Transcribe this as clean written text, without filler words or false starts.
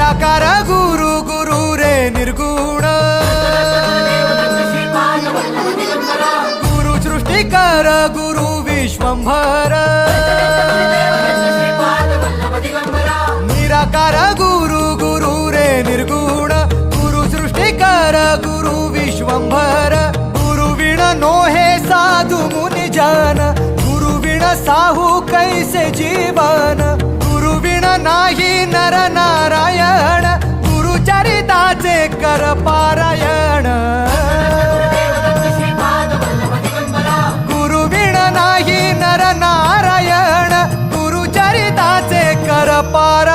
निराकार गुरु गुरु रे निर्गुण गुरु सृष्टिकर गुरु विश्वंभर निराकार गुरु गुरु रे निर्गुण गुरु सृष्टिकर गुरु विश्वंभर गुरु विण नोहे साधु मुनि जन गुरु विण साहू कैसे जीवन गुरु विण नाही नर नारायण गुरु चरिताचे कर पारायण गुरु विण नाही नर नारायण गुरु चरिताचे कर पारायण